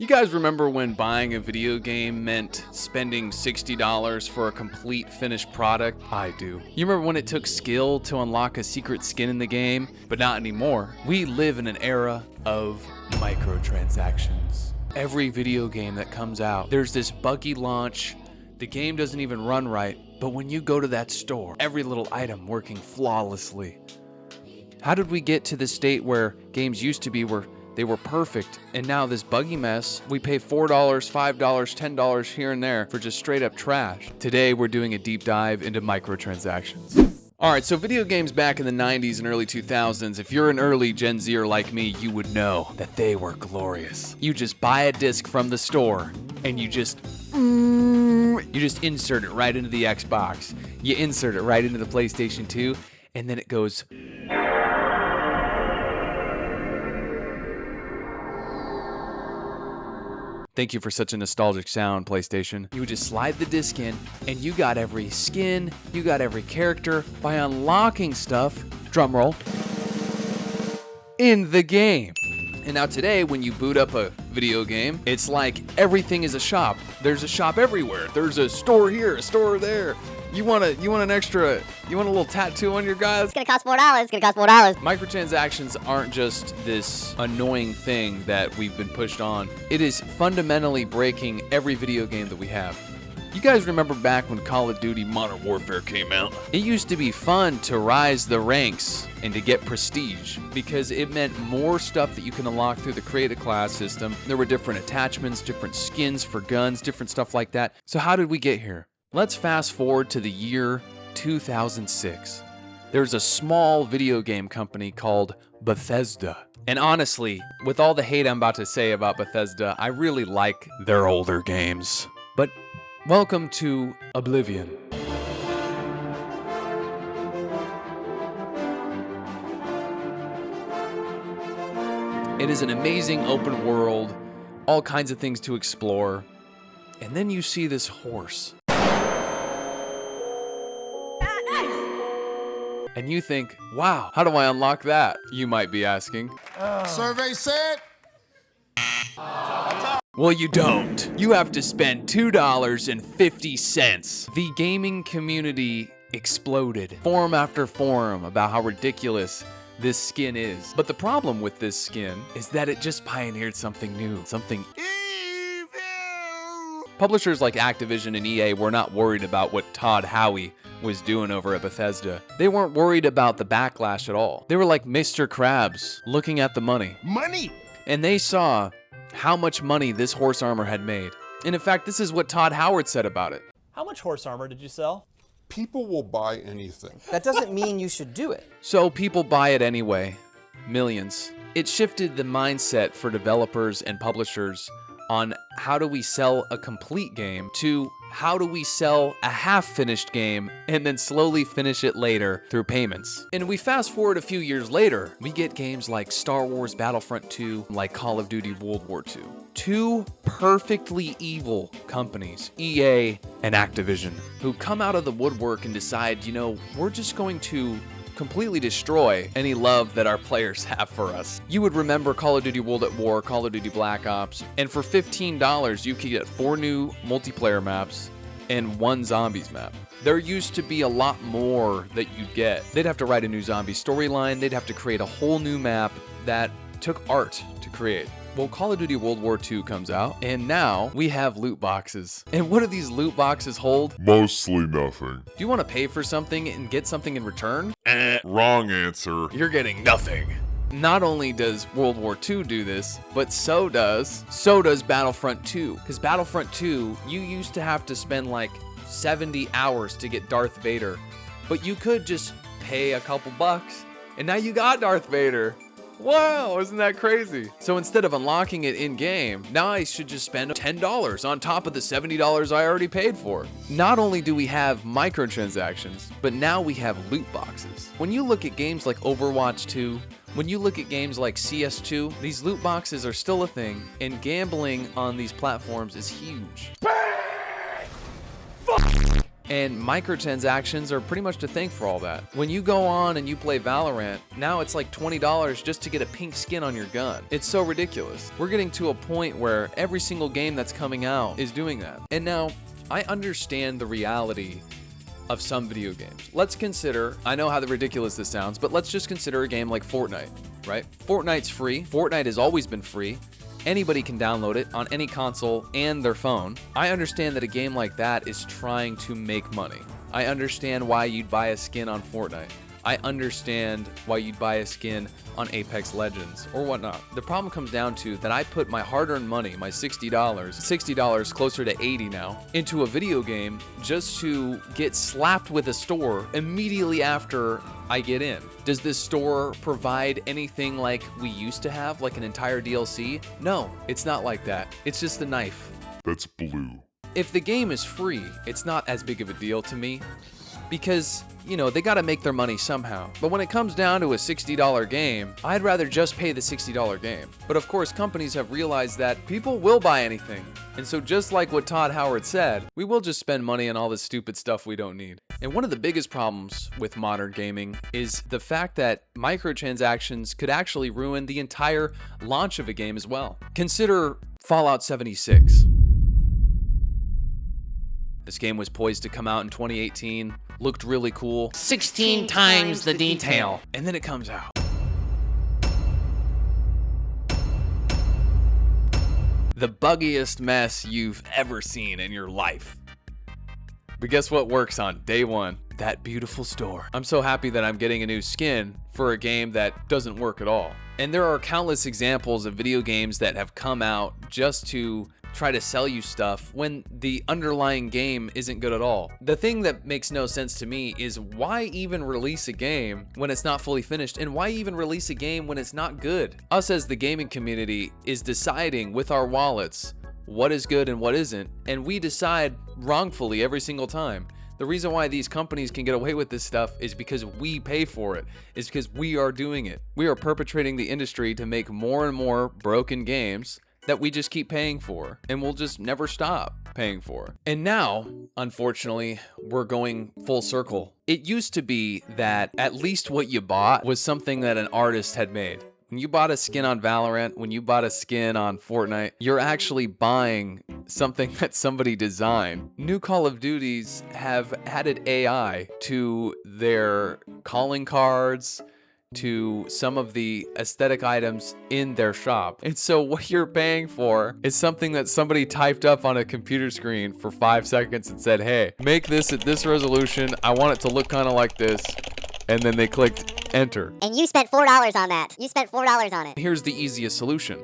You guys remember when buying a video game meant spending $60 for a complete finished product? I do. You remember when it took skill to unlock a secret skin in the game? But not anymore. We live in an era of microtransactions. Every video game that comes out, there's this buggy launch. The game doesn't even run right, but when you go to that store, every little item working flawlessly. How did we get to the state where games used to be where they were perfect, and now this buggy mess, we pay $4, $5, $10 here and there for just straight up trash? Today, we're doing a deep dive into microtransactions. All right, so video games back in the 90s and early 2000s, if you're an early Gen Zer like me, you would know that they were glorious. You just buy a disc from the store, and you just insert it right into the Xbox. You insert it right into the PlayStation 2, and then it goes... Thank you for such a nostalgic sound, PlayStation. You would just slide the disc in, and you got every skin, you got every character by unlocking stuff, drumroll, in the game. And now today, when you boot up a video game, it's like everything is a shop. There's a shop everywhere. There's a store here, a store there. You want a little tattoo on your guy? It's gonna cost $4. It's gonna cost $4. Microtransactions aren't just this annoying thing that we've been pushed on. It is fundamentally breaking every video game that we have. You guys remember back when Call of Duty Modern Warfare came out? It used to be fun to rise the ranks and to get prestige because it meant more stuff that you can unlock through the Create a Class system. There were different attachments, different skins for guns, different stuff like that. So how did we get here? Let's fast forward to the year 2006. There's a small video game company called Bethesda. And honestly, with all the hate I'm about to say about Bethesda, I really like their older games. But welcome to Oblivion. It is an amazing open world, all kinds of things to explore. And then you see this horse. And you think, wow, how do I unlock that? You might be asking. Survey said. Well, you don't. You have to spend $2.50. The gaming community exploded. Forum after forum about how ridiculous this skin is. But the problem with this skin is that it just pioneered something new, something evil. Publishers like Activision and EA were not worried about what Todd Howey was doing over at Bethesda. They weren't worried about the backlash at all. They were like Mr. Krabs looking at the money. Money! And they saw how much money this horse armor had made. And in fact, this is what Todd Howard said about it. How much horse armor did you sell? People will buy anything. That doesn't mean you should do it. So people buy it anyway. Millions. It shifted the mindset for developers and publishers on how do we sell a complete game to how do we sell a half-finished game and then slowly finish it later through payments. And we fast forward a few years later, we get games like Star Wars Battlefront 2, like Call of Duty World War II. Two perfectly evil companies, EA and Activision, who come out of the woodwork and decide, you know, we're just going to completely destroy any love that our players have for us. You would remember Call of Duty World at War, Call of Duty Black Ops, and for $15, you could get 4 new multiplayer maps and 1 zombies map. There used to be a lot more that you'd get. They'd have to write a new zombie storyline, they'd have to create a whole new map that took art to create. Well, Call of Duty World War II comes out, and now we have loot boxes. And what do these loot boxes hold? Mostly nothing. Do you want to pay for something and get something in return? Wrong answer. You're getting nothing. Not only does World War II do this, but so does Battlefront 2. Because Battlefront 2, you used to have to spend like 70 hours to get Darth Vader. But you could just pay a couple bucks, and now you got Darth Vader. Wow, isn't that crazy? So instead of unlocking it in-game, now I should just spend $10 on top of the $70 I already paid for. Not only do we have microtransactions, but now we have loot boxes. When you look at games like Overwatch 2, when you look at games like CS2, these loot boxes are still a thing, and gambling on these platforms is huge. And microtransactions are pretty much to thank for all that. When you go on and you play Valorant, now it's like $20 just to get a pink skin on your gun. It's so ridiculous. We're getting to a point where every single game that's coming out is doing that. And now, I understand the reality of some video games. Let's consider, I know how ridiculous this sounds, but let's just consider a game like Fortnite, right? Fortnite's free. Fortnite has always been free. Anybody can download it on any console and their phone. I understand that a game like that is trying to make money. I understand why you'd buy a skin on Fortnite. I understand why you'd buy a skin on Apex Legends or whatnot. The problem comes down to that I put my hard-earned money, my $60 closer to 80 now, into a video game just to get slapped with a store immediately after I get in. Does this store provide anything like we used to have, like an entire DLC? No, it's not like that. It's just a knife. That's blue. If the game is free, it's not as big of a deal to me because, you know, they gotta make their money somehow. But when it comes down to a $60 game, I'd rather just pay the $60 game. But of course, companies have realized that people will buy anything. And so just like what Todd Howard said, we will just spend money on all this stupid stuff we don't need. And one of the biggest problems with modern gaming is the fact that microtransactions could actually ruin the entire launch of a game as well. Consider Fallout 76. This game was poised to come out in 2018, looked really cool. 16 times the detail. And then it comes out. The buggiest mess you've ever seen in your life. But guess what works on day one? That beautiful store. I'm so happy that I'm getting a new skin for a game that doesn't work at all. And there are countless examples of video games that have come out just to try to sell you stuff when the underlying game isn't good at all. The thing that makes no sense to me is why even release a game when it's not fully finished, and why even release a game when it's not good? Us as the gaming community is deciding with our wallets what is good and what isn't, and we decide wrongfully every single time. The reason why these companies can get away with this stuff is because we pay for it. It's because we are doing it. We are perpetrating the industry to make more and more broken games that we just keep paying for, and we'll just never stop paying for. And now, unfortunately, we're going full circle. It used to be that at least what you bought was something that an artist had made. When you bought a skin on Valorant, when you bought a skin on Fortnite, you're actually buying something that somebody designed. New Call of Duties have added AI to their calling cards, to some of the aesthetic items in their shop. And so what you're paying for is something that somebody typed up on a computer screen for 5 seconds and said, hey, make this at this resolution. I want it to look kind of like this. And then they clicked enter. And you spent $4 on that. You spent $4 on it. Here's the easiest solution.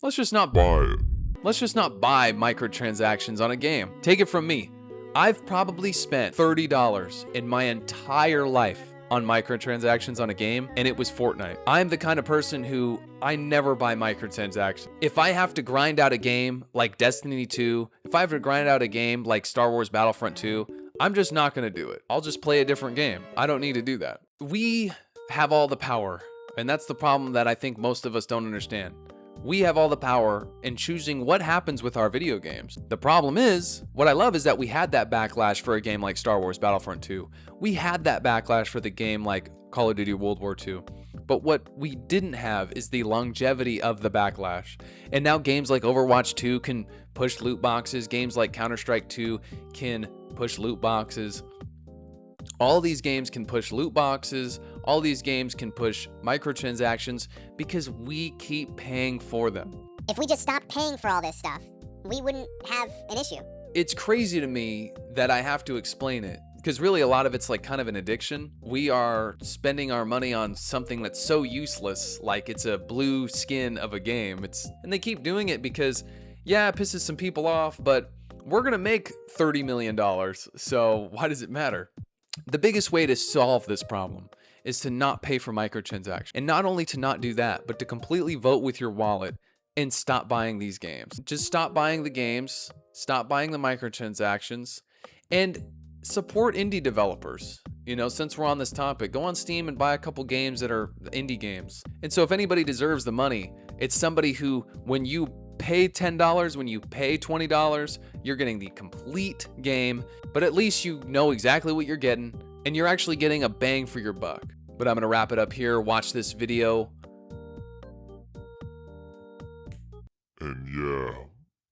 Let's just not Buy it. Let's just not buy microtransactions on a game. Take it from me. I've probably spent $30 in my entire life on microtransactions on a game, and it was Fortnite. I'm the kind of person who I never buy microtransactions. If I have to grind out a game like Destiny 2, if I have to grind out a game like Star Wars Battlefront 2, I'm just not gonna do it. I'll just play a different game. I don't need to do that. We have all the power, and that's the problem that I think most of us don't understand. We have all the power in choosing what happens with our video games. The problem is, what I love is that we had that backlash for a game like Star Wars Battlefront 2. We had that backlash for the game like Call of Duty World War II. But what we didn't have is the longevity of the backlash. And now games like Overwatch 2 can push loot boxes. Games like Counter-Strike 2 can push loot boxes. All these games can push loot boxes. All these games can push microtransactions because we keep paying for them. If we just stopped paying for all this stuff, we wouldn't have an issue. It's crazy to me that I have to explain it because really a lot of it's like kind of an addiction. We are spending our money on something that's so useless, like it's a blue skin of a game. And they keep doing it because, yeah, it pisses some people off, but we're gonna make $30 million, so why does it matter? The biggest way to solve this problem is to not pay for microtransactions. And not only to not do that, but to completely vote with your wallet and stop buying these games. Just stop buying the games, stop buying the microtransactions, and support indie developers. You know, since we're on this topic, go on Steam and buy a couple games that are indie games. And so if anybody deserves the money, it's somebody who, when you pay $10, when you pay $20, you're getting the complete game, but at least you know exactly what you're getting, and you're actually getting a bang for your buck. But I'm gonna wrap it up here. Watch this video. And yeah.